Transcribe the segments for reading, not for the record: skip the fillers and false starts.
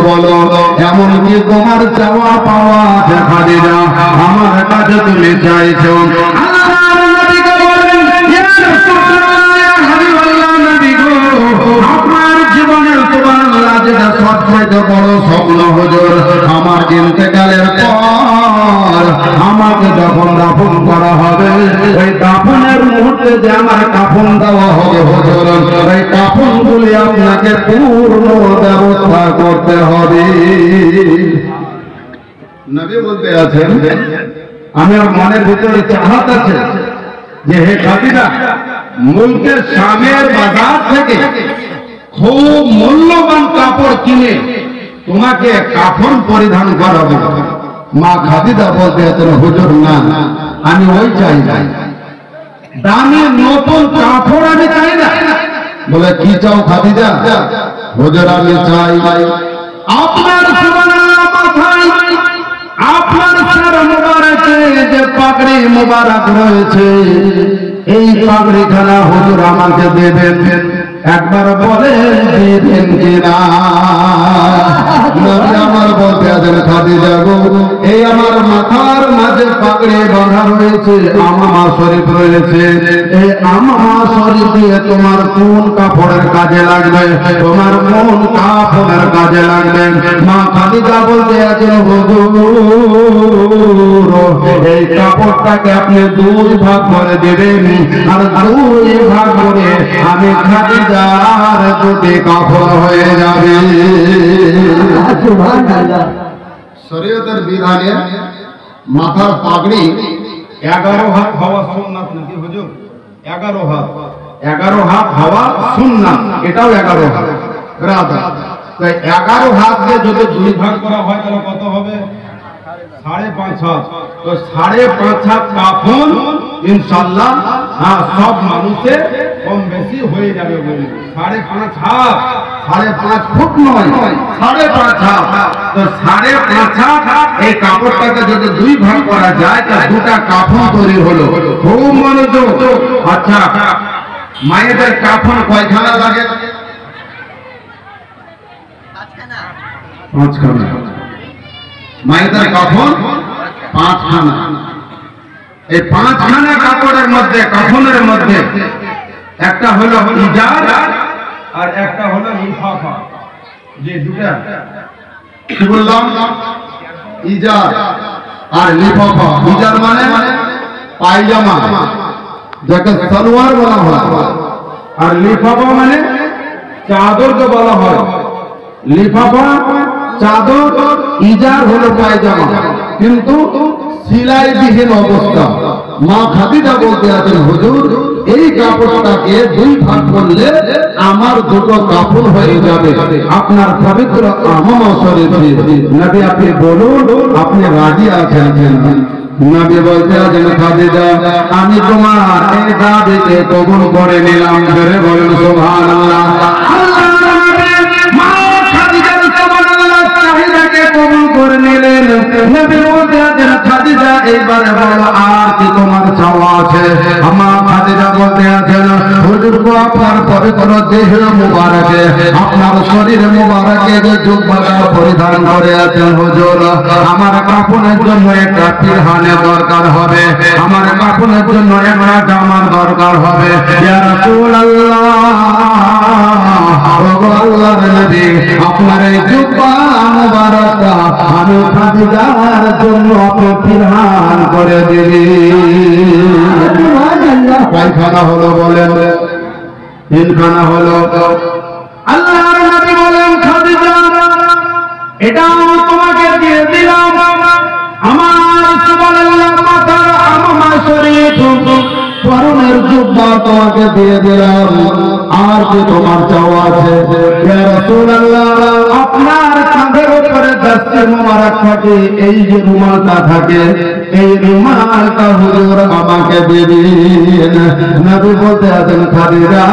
বলো এমনকি তোমার চাওয়া পাওয়া দেখা দিনা আমার কাছে তুমি চাইছো আল্লাহর নবীকে বলেন ইয়া রাসূলুল্লাহ ইয়া হাবিবাল্লাহ নবী গো আপনার জীবনের সুবহানাল্লাহ যেটা সবচেয়ে বড় স্বপ্ন হুজুর আমার ইন্তেকালের পর আমাকে যখন দাফন করা হবে ওই দাফনের মুহূর্তে যে আমার কাফন দেওয়া হবে হুজুর ওই কাফনগুলি আপনাকে পূর্ণ ব্যবস্থা করতে হবে নবী বলতে আছেন আমার মনের ভিতরে চাহত আছে যে হে খাদিজা মুলকের শামের বাজার থেকে খুব মূল্যবান কাপড় কিনে তোমাকে কাফন পরিধান করাবো মা খাদিজা বলতে আছেন হুজুর না আমি ওই চাই না দামি নতুন কাপড় আমি চাই না বলে কি চাও খাদিজা হুজুর আমি চাই আপনার সুবহানাল্লাহ মাথায় আপনার সারা মুবারকে যে পাগড়ি মুবারক রয়েছে এই পাগড়িখানা হুজুর আমাকে দেবেন একবার বলে দিবেন কিনা নবী আমার বলতে আছেন খাদিজা গো এই আমার মাথার মাঝে পাগড়ি বাঁধা রয়েছে আমামা শরীফ রয়েছে এই আমামা শরীফ দিয়ে তোমার কোন কাপড়ের কাজে লাগবে তোমার কোন কাপড়ের কাজে লাগবে মা খাদিজা বলতে আছেন হুজুর এই কাপড়টাকে আপনি দুই ভাগ করে দেবেন আর দুই ভাগ করে আমি খাদিজা আর দুটি কাপড় হয়ে যাবে শরীয়তের বিধানে মাথার পাগড়ি 11 হাত হওয়া সুন্নাত নাকি হুজুর 11 হাত হওয়া সুন্নাত এটাও 11 হাত ব্রাদার তো 11 হাত দিয়ে যদি দুই ভাগ করা হয় তাহলে কত হবে 5.5 হাত তো 5.5 হাত কাফন ইনশাআল্লাহ সব মানুষের কম বেশি হয়ে যাবে বলে 5.5 হাত 5.5 ফুট নয় 5.5 হাত তো 5.5 হাত এই কাপড়টাকে যদি দুই ভাগ করা যায় তা দুটা কাফন তৈরি হলো খুব মনোযোগ আচ্ছা মায়েদের কাফন কয়খানা লাগে 5 খানা মায়েদের কাফন 5 খানা এই 5 খানা কাপড়ের মধ্যে কাফনের মধ্যে একটা হলো ইজার আর একটা হলো লিফাফা যে দুটো কি বললাম ইজার আর লিফাফা ইজার মানে পায়জামা যাকে সালোয়ার বলা হয় আর লিফাফা মানে চাদরকে বলা হয় লিফাফা চাদর ইজার হলো পায়জামা কিন্তু সিলাই বিহীন অবস্থা মা খাদিজা বলতে আছেন হুজুর এই কাপড়টাকে দুই ভাগ করলে আমার দুটো কাপড় হয়ে যাবে আপনার পবিত্র আমামা শরীফে নবী আপনি বলুন আপনি রাজি আছেন নবী বলতে আছেন খাদিজা আমি তোমার এই দাবিকে কবুল করে নিলাম ধরে বলুন সুবহানাল্লাহ কবুল করে নিলেন নবী বলতে আছেন খাদিজা এইবারে বলো আর কি তোমার চাওয়া আছে আমার খাদিজা বলতে আছেন হুজুর গো আপনার পবিত্র দেহ মুবারকে আপনার শরীর মুবারকে যে জুব্বাটা পরিধান করে আছেন হুজুর আমার কাফনের জন্য একটা পিরহানের দরকার হবে আমার কাফনের জন্য একটা জামার দরকার হবে ইয়া রাসূলুল্লাহ ওগো আল্লাহর নবী আপনার এই জুব্বা মুবারক আমি খাদিজার জন্য আপনি পিরহান করে দিলেন কয়খানা হলো বলেন 3 খানা হলো আল্লাহর নবী বলেন খাদিজা এটা তোমাকে দিয়ে দিলাম আমার সুবহানাল্লাহ মাথার আমামা শরীফ পরনের জুব্বা তোমাকে দিয়ে দিলাম আর কি তোমার চাওয়া আছে ইয়া রাসূলুল্লাহ আপনার কাঁধের উপরে দস্তে মোবারক থাকে এই যে রুমালটা থাকে এই রুমালটা হুজুর আমাকে দিবেন। নবী বলতে আছেন খাদিজা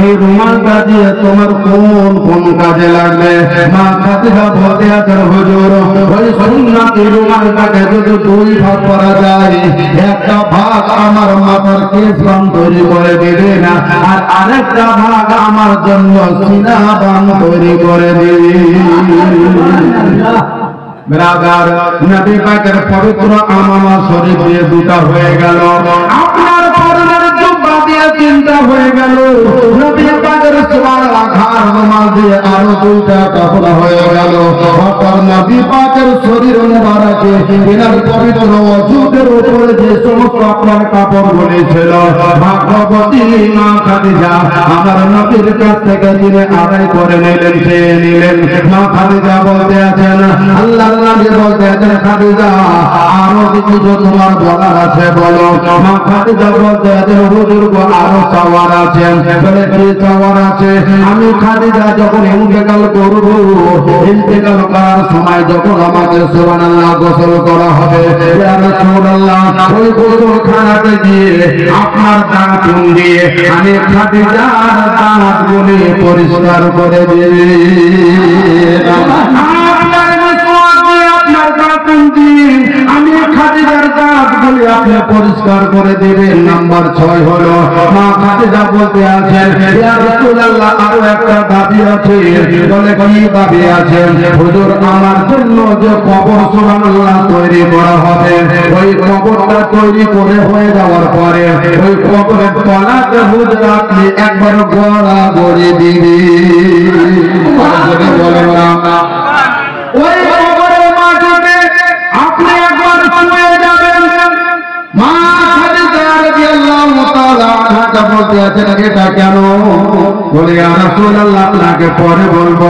এই রুমালটা দিয়ে তোমার কোন কোন কাজে লাগবে? মা খাদিজা বলতে আছেন হুজুর ওই সুন্নতি রুমালটাকে যদি দুই ভাগ করা যায়, একটা ভাগ আমার মাথার কেশ বান তৈরি করে দেবে না, আর আরেকটা ভাগ আমার জন্য সিনা বান তৈরি করে দেবে। ব্রাদার নবী পাকের পবিত্র আমামা শরীফ দিয়ে দুটা হয়ে গেল, আপনার পরনের জুব্বা দিয়ে তিনটা হয়ে গেল, নবী পাকের সুবহানাল্লাহ ঘাড় রুমাল দিয়ে আরো দুইটা কাপড় হয়ে গেল। অর্থাৎ নবী পাকের শরীর মোবারকে এনার পবিত্র ওযুদের উপরে যে সমস্ত আপনার কাপড়গুলি ছিল, ভাগ্যবতী মা খাদিজা আমার নবীর কাছ থেকে তিনি আদায় করে নিলেন, চেয়ে নিলেন। মা খাদিজা বলতে আছেন আল্লাহর নবী বলতে আছেন খাদিজা আরো কিছু তোমার বলার আছে বলো। মা খাদিজা বলতে আছেন হুজুর গো আরো চাওয়ার আছে। বলে কি চাওয়ার আছে? আমি খাদিজা যখন ইন্তেকাল করব, ইন্তেকাল করার সময় যখন আমাকে সুবহানাল্লাহ গোসল করা হবে, ইয়া রাসূলুল্লাহ ওই গোসলখানাতে গিয়ে আপনার দাঁত দিয়ে আমি খাদিজার দাঁতগুলি পরিষ্কার করে দেব। আমি খাদিজার দাঁতগুলি আপনি পরিষ্কার করে দেবেন। নাম্বার 6 হলো মা খাদিজা বলতে আছেন ইয়া রাসূলুল্লাহ আরো একটা দাবি আছে। বলে কি দাবি আছে? হুজুর আমার জন্য যে কবর সুবহানাল্লাহ তৈরি করা হবে, ওই কবরটা তৈরি করে হয়ে যাওয়ার পরে ওই কবরের তলাতে হুজুর আপনি একবার গড়া গড়ে দিবেন। বলেন না ওই কবরের মাটিতে আপনি একবার শুয়ে যাবেন। মা খাদিজা রাদিয়াল্লাহু তাআলা আনহা বলতে আছেন এটা কেন? বলে ইয়া রাসূলুল্লাহ আপনাকে পরে বলবো,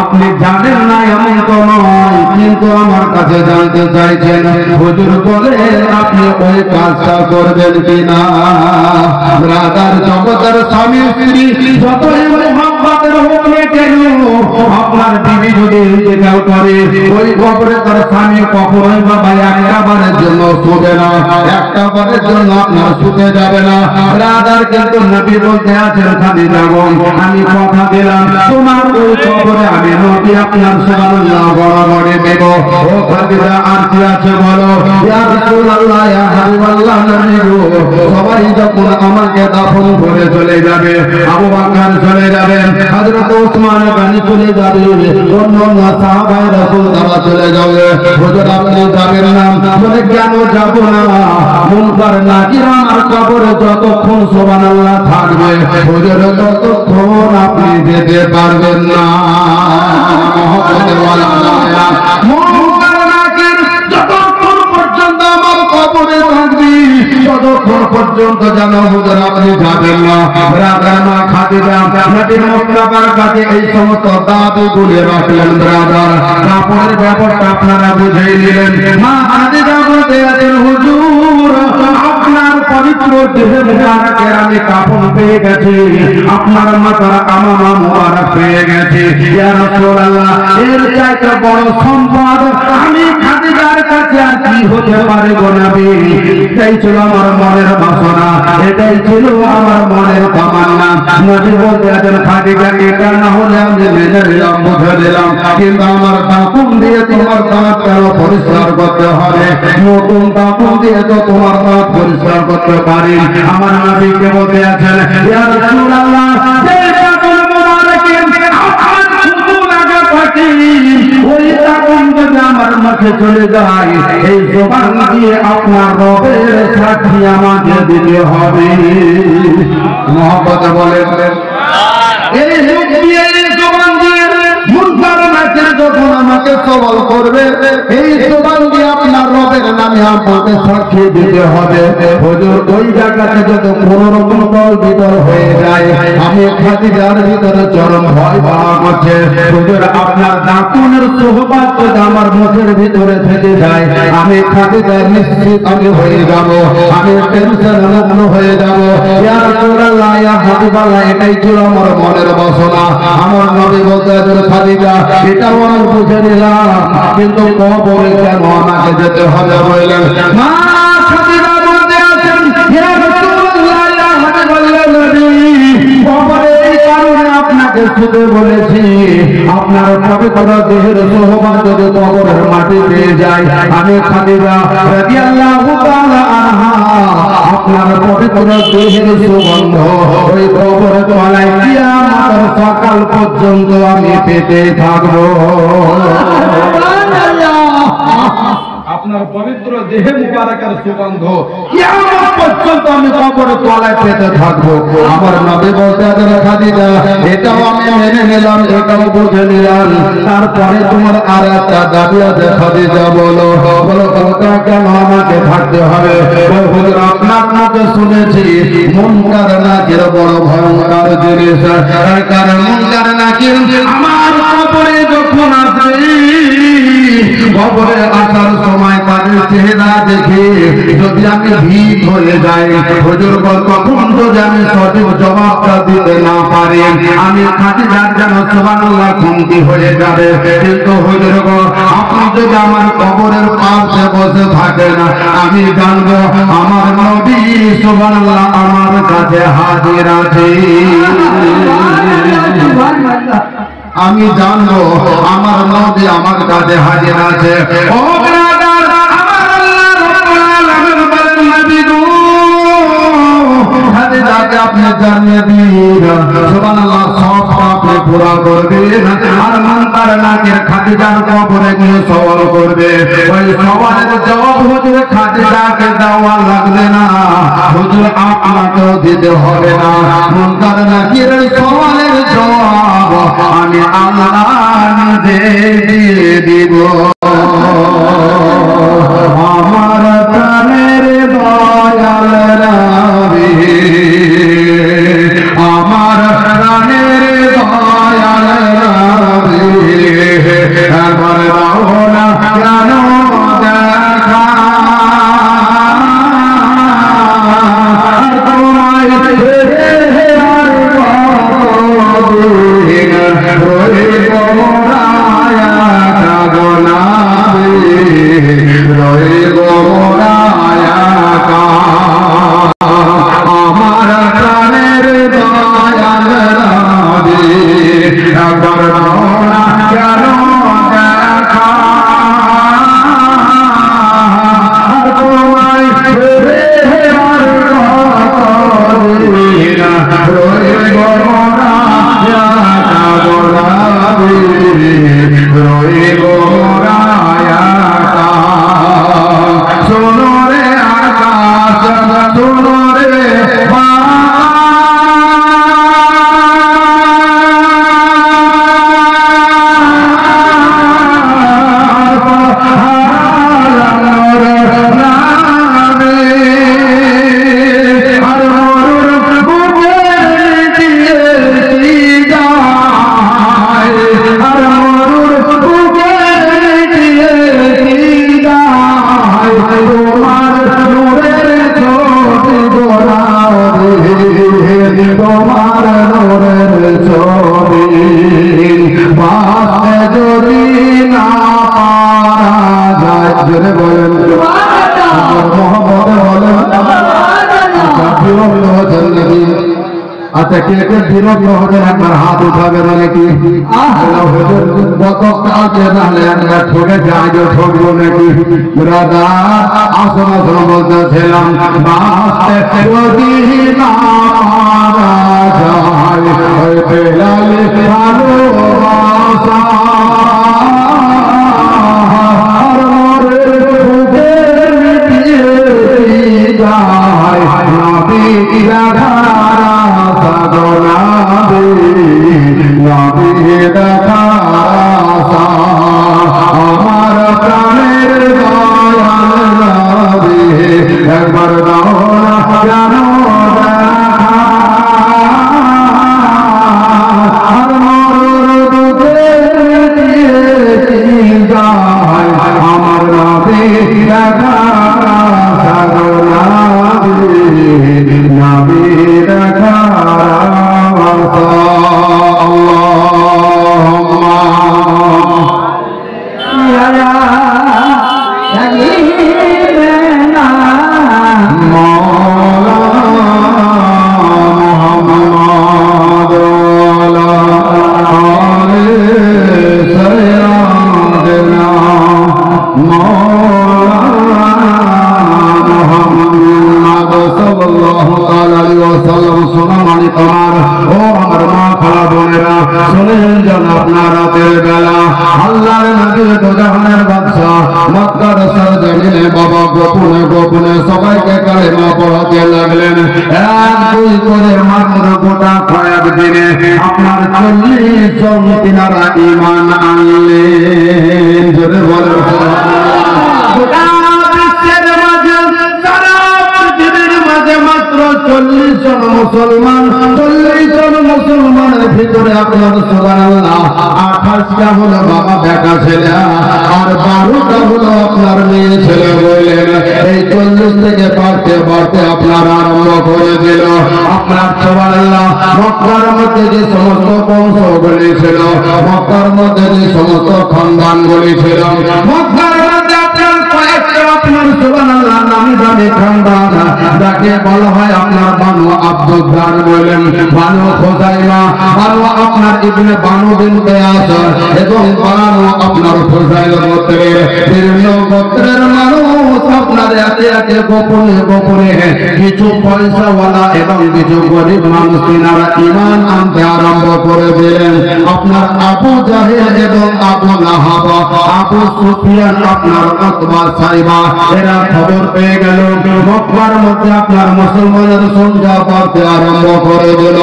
আপনি জানেন না এমন তো নয়, কিন্তু আমার কাছে জানতে চাইছেন। হুজুর বলেন আপনি ওই কাজটা করবেন কিনা? ব্রাদার জগতের স্বামী স্ত্রী যতই মুহাব্বতের হোক না কেন, আপনার বিবি যদি ইন্তেকাল করে ওই কবরে তার স্বামী কখনোই বাবা একটা বারের জন্য শুবে না, একটা বারের জন্য আপনার শুতে যাবে না। ব্রাদার কিন্তু নবী বলতে আছেন খাদিজা গো আমি কথা দিলাম তোমার ওই কবরে আমি নবী আপনার সুবহানাল্লাহ গড়াগড়ি দেব। ও খাদিজা আর কি আছে বলো? ইয়া রাসূলুল্লাহ ইয়া হাবিবাল্লাহ নবী গো সবাই যখন আমাকে দাফন করে চলে যাবে, আবু বকর চলে যাবেন, হযরত ওসমান গনি চলে যাবে, অন্য সাহাবায়ে রাসূল তারা চলে যাবে, হুজুর আপনি যাবেন না? বলে কেন যাব না? মুনকার নাকির আমার কবরে যতক্ষণ সুবহানাল্লাহ থাকবে হুজুর ততক্ষণ আপনি যেতে পারবেন না। মুনকার নাকির যতক্ষণ পর্যন্ত আমার কবরে থাকবে ততক্ষণ পর্যন্ত যেন হুজুর আপনি যাবেন না। ব্রাদার মা খাদিজা নবীর মুস্তাফার কাছে এই সমস্ত দাবিগুলি রাখলেন। ব্রাদার কাপড়ের ব্যাপারটা আপনারা বুঝে নিলেন। মা খাদিজা বলতে আছেন হুজুর আপনার পবিত্র দেহে মুবারকের আমি কাফন পেয়ে গেছি, আপনার মাথার আমামা মুবারক পেয়ে গেছি। ইয়া রাসূলুল্লাহ এর চাইতে বড় সম্পদ আমি খাদিজার কাছে আর কি হতে পারে গো নবী? এটাই ছিল আমার মনের বাসনা, এটাই ছিল আমার মনের তামান্না। নবী বলতে আছেন খাদিজা এটা না হলে আমি মেনে নিলাম, বুঝে দিলাম, কিন্তু আমার দাঁত দিয়ে তোমার দাঁত কেন পরিষ্কার করতে হবে? নতুন দাঁত দিয়ে তো তোমার দাঁত পরিষ্কার করতে পারি। আমার নবীকে বলতে আছেন ইয়া রাসূলুল্লাহ যে দাঁতের মুবারকে আপনার শুধু লাগা থাকে ওই দাঁত যদি আমার মুখে চলে যায় এই জবান দিয়ে আপনার রবের সাক্ষী আমাকে দিতে হবে। মহব্বত বলেন এই মুখ দিয়ে জবান দিয়ে মুনকার নাকির যখন আমাকে সওয়াল করবে এই জবান দিয়ে আপনার রবের নামে আমাকে সাক্ষী দিতে হবে। হুজুর ওই জায়গাতে যদি কোনো রকম দল বিদল হয়ে যায় আমি খাদিজার ভিতরে চরম ভয় পাওয়া করছে। হুজুর আপনার দাঁতুনের সোহবত যদি আমার মুখের ভিতরে থেকে যায় আমি খাদিজার নিশ্চিত আমি হয়ে যাব, আমি টেনশন মুক্ত হয়ে যাব। ইয়া রাসূলুল্লাহ ইয়া হাবিবাল্লাহ এটাই ছিল আমার মনের বাসনা। আমার নবী বলতে আছেন খাদিজা এটাও আমি বুঝে নিলাম, কিন্তু কবরে কেন আমাকে যেতে হবে? বললেন মা খাদিজা বলতে আছেন ইয়া রাসূলুল্লাহ ইয়া হাবিবাল্লাহ নবী কবরে এই কারণে আপনাকে শুতে বলেছি আপনার পবিত্র দেহের সোহবত যদি কবরের মাটি পেয়ে যায় আমি খাদিজা রাদিয়াল্লাহু তাআলা আনহা আপনার পবিত্র দেহের সুগন্ধ ওই কবরের তলায় কিয়ামতের সকাল পর্যন্ত আমি পেতে থাকবো আপনার পবিত্র দেহে মুবারকের সুগন্ধ কিয়ামত পর্যন্ত আমি কবরের তলায় পেতে থাকবো আমার নবী বলতে আছেন খাদিজা এটাও আমি মেনে নিলাম এটাও বুঝে নিলাম তারপরে তোমার আর একটা দাবি আছে খাদিজা বলো বলো কথা কেন আমাকে থাকতে হবে হুজুর আপনার মুখে শুনেছি মুনকার নাকির বড় ভয়ঙ্কর জিনিস কারণ মুনকার নাকির আমার কবরে যখন আসে কবরে আসার সময় তাদের চেহারা দেখে যদি আমি ভীত হয়ে যাই হুজুর বল তখন যদি আমি সঠিক জবাবটা দিতে না পারি আমি খাদিজার যেন সুবহানাল্লাহ খুনতি হয়ে যাবে কিন্তু হুজুর গো আপনি যদি আমার কবরের পাশে বসে থাকেন আমি জানবো আমার নবী সুবহানাল্লাহ আমার কাছে হাজির আছে আমি জানবো আমার নবী আমার কাছে হাজির আছে ও ব্রাদার আমার আল্লাহ রাব্বুল আলামিন বলেন নবী গো খাদিজাকে আপনি জানিয়ে দিন সুবহানাল্লাহ সব আপনি পুরা করবেন আর মুনকার নাকির খাদিজার কবরে গিয়ে সওয়াল করবে ওই সওয়ালের জবাব হুজুর খাদিজাকে দেওয়া লাগবে না হুজুর আপনাকেও দিতে হবে না মুনকার নাকির সওয়ালের জবাব আমি আল্লাহ নিজে দিয়ে দিব আমার প্রাণের দয়াল নবী আমার প্রাণের দয়াল নবী একবার দাও না কেন দেখা তোমায় আমার প্রাণের দয়াল নবী একবার না কেন দেখা তোমায় শোনো রে আকাশ শোনো রে তোমার নূরের ছবি বাসে যদি না পারা যায় জোরে বলেন মোহাম্মদ বলেন বিরক্ত হচ্ছেন নাকি আচ্ছা কে কে বিরক্ত হবেন একবার হাত উঠাবেন নাকি গতকালকে নাহলে একবার ঠকে যায় ঠকবো নাকি ব্রাদার আসন আসন বলতেছিলাম বাসে যদি না পারা যায় পেলালে ভালোবাসা আমার প্রাণের দয়াল নবী একবার দাও না কেন আমার নবী দেখা নবী দেখা ও আমার মা খালা বোনেরা শুনেন যেন আপনার রাতের বেলা আল্লাহর নবী দোজাহানের বাদশা মক্কার সরজমিনে বাবা গোপনে গোপনে সবাইকে কালেমা পড়াতে লাগলেন। এক দুই করে মাত্র গোটা কয়েক দিনে আপনার 40 জন তিনারা ঈমান আনলেন। জোরে বলেন গোটা বিশ্বের মাঝে সারা পৃথিবীর মাঝে মাত্র 40 জন মুসলমান, 40 জন মুসলমানের ভিতরে আপনার সুবহানাল্লাহ 28টা হলো বাবা বেটা ছেলে আর 12টা হলো আপনার মেয়ে ছেলে। বললেন এই 40 থেকে বাড়তে বাড়তে আপনার আরম্ভ করে দিল আপনার সুবহানাল্লাহ মক্কার মধ্যে যে সমস্ত বংশগুলি ছিল, মক্কার মধ্যে যে সমস্ত খানদানগুলি ছিল, মক্কার মধ্যে আপনার কয়েকটা আপনার সুবহানাল্লাহ নামি দামি খানদান যাকে বলা হয় আপনার বানু আব্দুদ্দার বলেন, বানু খুজাইমা, বানু আপনার ইবনে বানু বিনতে আসার এবং বানু আপনার খুজাইল গোত্রের বিভিন্ন গোত্রের মানুষ আপনার একে একে গোপনে গোপনে কিছু পয়সাওয়ালা এবং কিছু গরিব মানুষ তিনারা ঈমান আনতে আরম্ভ করে দিলেন। আপনার আবু জাহেল এবং আবু লাহাব, আবু সুফিয়ান, আপনার উতবা সাইবা এরা খবর পেয়ে গেল মক্কার মধ্যে আপনার মুসলমানের সংখ্যা বাড়তে আরম্ভ করে দিল।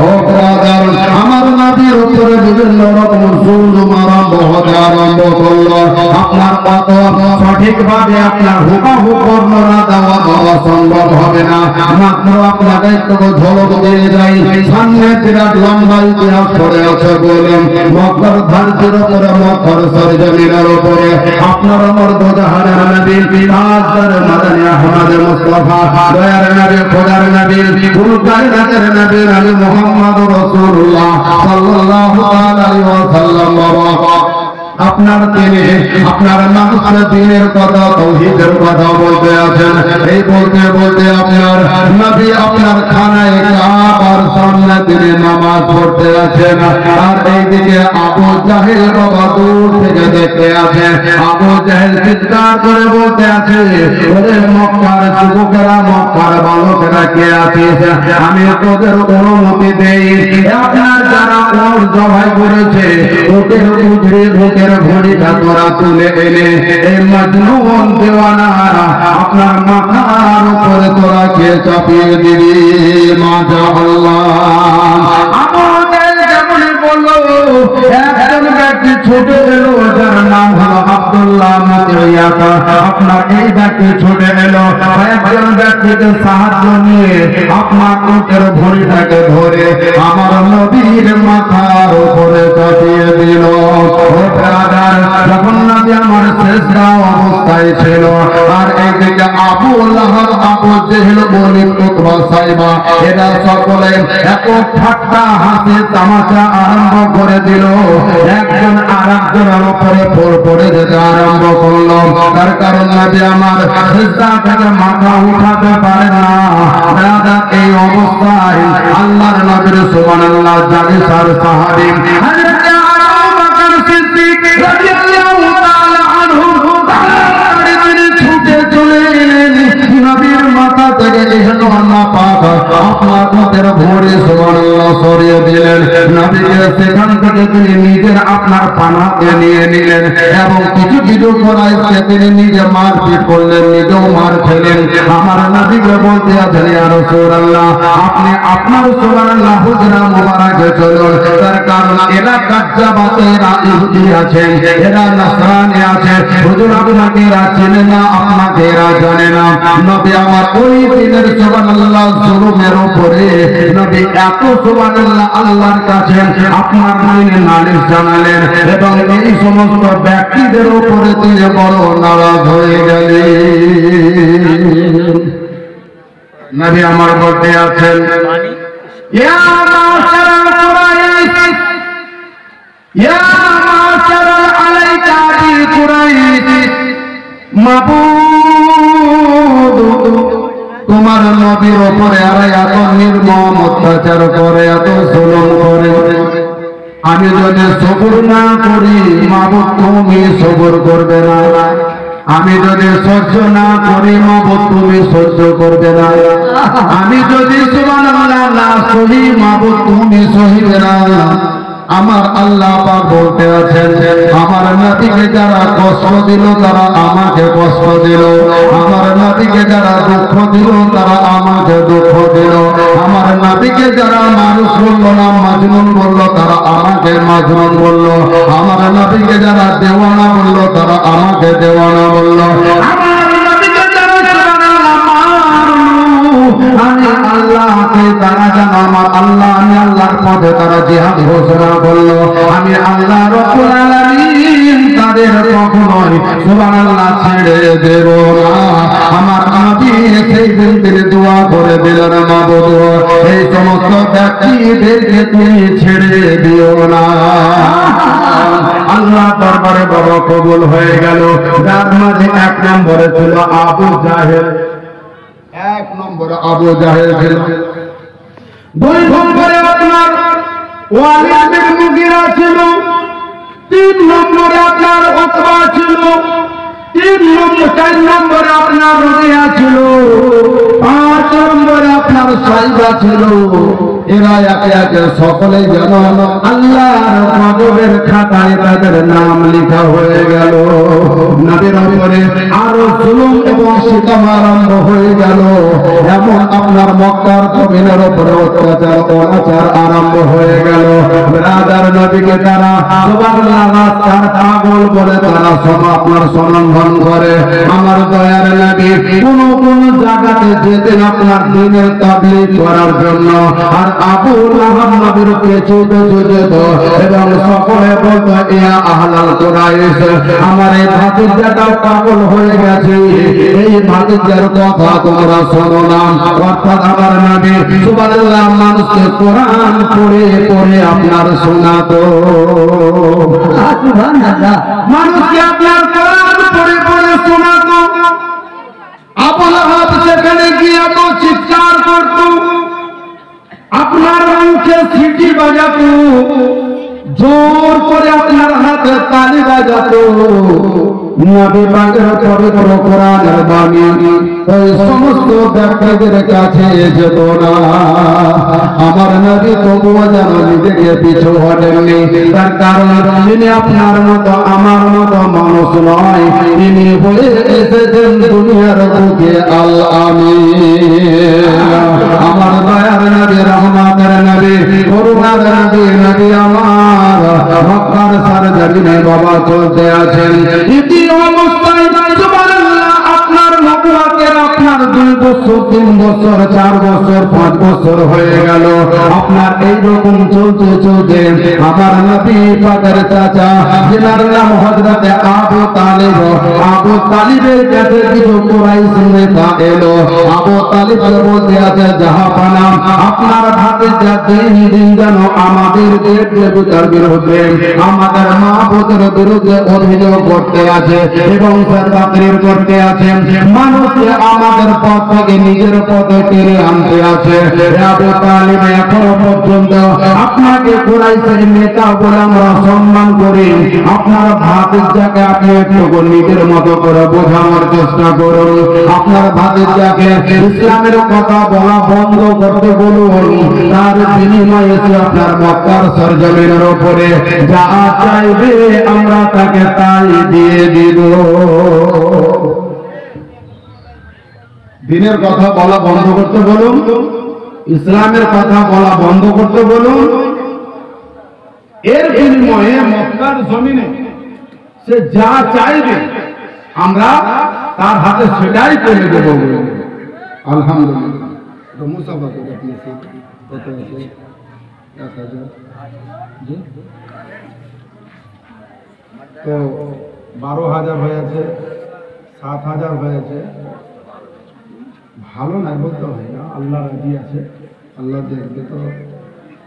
ও ব্রাদার, আমার নবীর উপরে বিভিন্ন রকম জুলুম আরম্ভ হতে আরম্ভ করলো। আপনার কত সঠিকভাবে আপনার হুবহু বর্ণনা দেওয়া সম্ভব হবে না, মাত্র আপনাকে একটু ঝলক দিয়ে যাই। সামনে বিরাট লম্বা ইতিহাস পড়ে আছে বলেন মক্কার ধারতির উপরে, মক্কার সরজমিনের উপরে আপনার আমার দোজাহানের নবী তাজদার মাদানী আহমদ মুস্তাফা দয়ার নবী খোদার নবী কুল কায়নাতের নবী নবী মুহাম্মদ রাসূলুল্লাহ সাল্লাল্লাহু আলাইহি ওয়াসাল্লাম বাবা আপনার দিনে আপনার মানুষের দিনের কথা তাওহীদের কথা বলতে আছেন। এই বলতে বলতে আপনার নবী আপনার খানায় কাবার সামনে দিনে নামাজ পড়তে আছেন আর এইদিকে আবু জাহেল বাবা দূর থেকে দেখতে আছে। আবু জাহেল চিৎকার করে বলতে আছে, ওরে মক্কার যুবকেরা, মক্কার বালকেরা কে আছিস, আমি তোদের অনুমতি দেই আপনার যারা ওর জবাই করেছে ওদের উঠে ঢুকে ঘড়িটা তোরা তুলে এনে এই মজনুন দেওয়ানারা আপনার মাথার উপরে তোরা কে চাপিয়ে দিবি। মাশাআল্লাহ আবু জাহেল যেমন বলল একজন ব্যক্তি ছুটে এলো যার নাম হলো আব্দুল্লাহ মুতিয়াতা। আপনার এই ব্যক্তি ছুটে এলো একজন ব্যক্তিকে সাহায্য নিয়ে আপনার উটের ঘড়িটাকে ধরে আমার নবীর মাথার উপরে চাপিয়ে দিল। যখন নবী আমার শেষরা অবস্থায় ছিল আর একদিকে আবু লাহাব, আবু জেহেল, ওলীদ, উতবা, সাইবা এরা সকলে এত ঠাট্টা হাসি তামাশা আরম্ভ করে দিল। একজন আরেকজনের উপরে পড়ে যেতে আরম্ভ করলো। তার কারণ নবী আমার সিজদা থেকে মাথা উঠাতে পারে না। দাদা এই অবস্থায় আল্লাহর নবীর সুবহানাল্লাহ জালিসার সাহাবী হযরত আবু বকর সিদ্দিক রাদিয়াল্লাহু তাআলা আনহু ছুটে চলে এলেন নবীর মাথা থেকে ইহনা পাক আপনার মতের ভোরে সুবহানাল্লাহ সরিয়ে দিলেন। নবীকে সেখান থেকে তিনি নিজের আপনার পানাতে নিয়ে নিলেন এবং কিছু কিছু করাইতে তিনি নিজে মারপিট করলেন, নিজেও মার খেলেন। আমার নবীকে বলতে আছেন, ইয়া রাসূলুল্লাহ আপনি আপনার সুবহানাল্লাহ হুজরা মুবারকে চলুন, তার কারণ এরা কাজ্জাবাতে, এরা ইহুদি আছেন, এরা নাসরানি আছে, হুজুর আপনাকে এরা চেনে না, আপনাকে এরা জানে না। নবী আমার ওই দিনের সুবহানাল্লাহ জুলুমের উপরে নবী এত সুবহানাল্লাহ আল্লাহর কাছে আপনার নামে নালিশ জানালেন এবং এই সমস্ত ব্যক্তিদের উপরে তিনি বড় নারাজ হয়ে গেলেন। নবী আমার বলতে আছেন, ইয়া মাশারাল কুরাইশ, ইয়া মাশারাল আলাইকা বি কুরাইশ, মাবুদ তোমার নবীর উপরে আর এত নির্মম অত্যাচার করে, এত জুলুম করে, আমি যদি সবর না করি মাবুদ তুমি সবর করবে না। আমি যদি সহ্য না করি মাবুদ তুমি সহ্য করবে না, আমি যদি সুবহানাল্লাহ না সহি মাবুদ তুমি সহিবে না। আমার আল্লাহ পাক বলতে আছেন, আমার নবীকে যারা কষ্ট দিল তারা আমাকে কষ্ট দিল, আমার নবীকে যারা দুঃখ দিল তারা আমাকে দুঃখ দিল, আমার নবীকে যারা মানুষ বলল না মাজনুন বলল তারা আমাকে মাজনুন বলল, আমার নবীকে যারা দেওয়ানা বলল তারা আমাকে দেওয়ানা বলল, আমি আল্লাহকে তারা জানো আমার আল্লাহ, আমি আল্লাহর পথে তারা জিহাদ ঘোষণা করলো, আমি আল্লাহ রব্বুল আলামিন তাদের কখনোই সুবহানাল্লাহ ছেড়ে দেব না। আমার নবী সেই দিন দোয়া করে দিলেন, মাবুদ এই সমস্ত ব্যক্তিদেরকে তুমি ছেড়ে দিও না। আল্লাহ দরবারে বড় কবুল হয়ে গেল। যার মাঝে এক নম্বরে ছিল আবু জাহেল, এক নম্বরে আবু জাহেল ছিল, দুই নম্বরে আপনার ওয়ালিদ বিন মুগীরা ছিল, তিন নম্বরে আপনার উতবা ছিল, চার নম্বরে আপনার রুবিয়া ছিল, পাঁচ নম্বরে আপনার সাইবা ছিল। এরা একে একে সকলে যেন আল্লাহর গজবের খাতায় তাদের নাম লেখা হয়ে গেল। নবীর উপরে আরো জুলুম এবং সিতম আরম্ভ হয়ে গেল, এমন আপনার মক্কার জমিনের উপরে অত্যাচার অনাচার আরম্ভ হয়ে গেল। রাজার নবীকে তারা সুবহানাল্লাহ রাস্তার পাগল বলে তারা সব আপনার সম্মান করে। আমার দয়ার নবী কোন কোন জায়গাতে যেতেন আপনার দ্বীনের তাবলীগ করার জন্য, আর আবু লাহাব নবীর পেছু পেছু যেত এবং সকলে বলতো ইয়া আহলাল কুরাইশ, আমার এই ভাতিজাটা পাগল হয়ে গেছে, এই ভাতিজার কথা তোমরা শোনো না। অর্থাৎ আমার নবী সুবহানাল্লাহ মানুষকে কোরআন পড়ে পড়ে আপনার শোনাতো, মানুষকে আপনার কোরআন পড়ে পড়ে শোনাতো। আবু লাহাব সেখানে গিয়ে তো চিৎকার করত, আপনার মুখে সিটি বাজাতো, জোর করে আপনার হাতে তালি বাজাতো। নবী পাকের পবিত্র কোরআনের বাণী ওই সমস্ত ব্যক্তিদের কাছে যেত না। আমার নবী তবুও যেন নিজেকে পিছু হটেননি, তার কারণ তিনি আপনার মতো আমার মতো মানুষ নয়, তিনি হয়ে এসেছেন দুনিয়ার বুকে আল আমিন। আমার দয়ার নবী, রহমতের নবী, করুণার নবী, নবী আমার মক্কার সরজমিনে বাবা চলতে আছেন। ইতি অবস্থায় সুবহানাল্লাহ আপনার নবুয়তের আপনার 2 বছর 3 বছর 4 বছর 5 বছর হয়ে গেল। আপনার এইরকম চলতে চলতে আমার নবী পাকের চাচা যিনার নাম হযরত আবু তালিব, আবু তালিবের কাছে কিছু কুরাইশ নেতা এলো। আবু তালিব বলতে আছে, জাহাপানা আপনার ভাতিজা দিন দিন যেন আমাদের দেবতার বিরুদ্ধে আমাদের মাবুদের বিরুদ্ধে অভিযোগ করতে আছে এবং তাকরীর করতে আছে, মানুষকে আমাদের পথ থেকে নিজের পথে টেনে আনতে আছে। আবু তালিব এখনো পর্যন্ত আপনাকে কুরাইশের নেতা বলে আমরা সম্মান করি, আপনার ভাতিজাকে আপনি একটু নিজের মতো করে বোঝানোর চেষ্টা করুন, আপনার ভাতিজাকে ইসলামের কথা বলা বন্ধ করতে বলুন, তার বিনিময়ে এসে আপনার মক্কার সরজমিনের উপরে যা চাইবে আমরা তাকে তাই দিয়ে দিব। দিনের কথা বলা বন্ধ করতে বলুন, ইসলামের কথা বলা বন্ধ করতে বলুন, এর বিনিময়ে মক্কার জমিনে সে যা চাইবে আমরা তার হাতে সেটাই করে দেব। আলহামদুলিল্লাহ। তো 12,000 হয়েছে, 7,000 হয়েছে, ভালো নাই বলতে হয় না, আল্লাহ রাজি আছে, আল্লাহ দেখবে। তো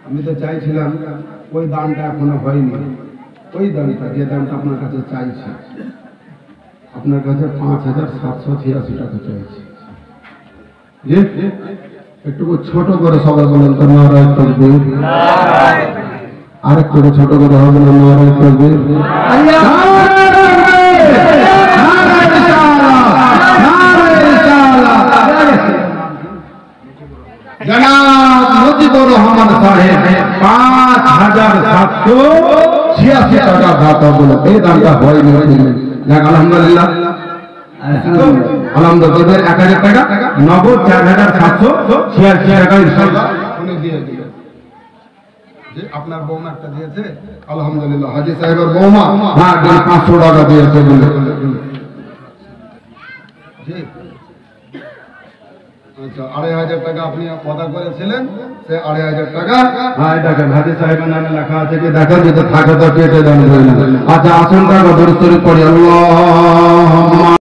আমি তো চাইছিলাম ওই দানটা এখনো হয়নি, ওই দানটা যে দানটা আপনার কাছে চাইছি, আপনার কাছে 5,786 টাকা চাইছি। একটু ছোট করে সবাই বলেন তো নারায়ে তাকবীর, আরেকটু ছোট করে হবে না নারায়ে তাকবীর। জনাব মুজিবুর রহমান সাহেব 5786 টাকা দাতা বলে এই দামটা হয়নি। আলহামদুলিল্লাহ আলহামদুলিল্লাহ 1000 টাকা নগদ 4786 টাকা ইনশাআল্লাহ উনি দিয়ে দিবেন। যে আপনার বৌমা একটা দিয়েছে আলহামদুলিল্লাহ হাজী সাহেবের বৌমা হ্যাঁ 500 টাকা দিয়েছে বলে জি আচ্ছা 2500 টাকা আপনি কথা করেছিলেন সে 2500 টাকা হ্যাঁ এটাকে হাজী সাহেবের নামে লেখা আছে কি দেখা যেতে থাকে তো কেটে দেন। আচ্ছা আসুন টাকা দরুদ শরীফ পড়ি আল্লাহুম্মা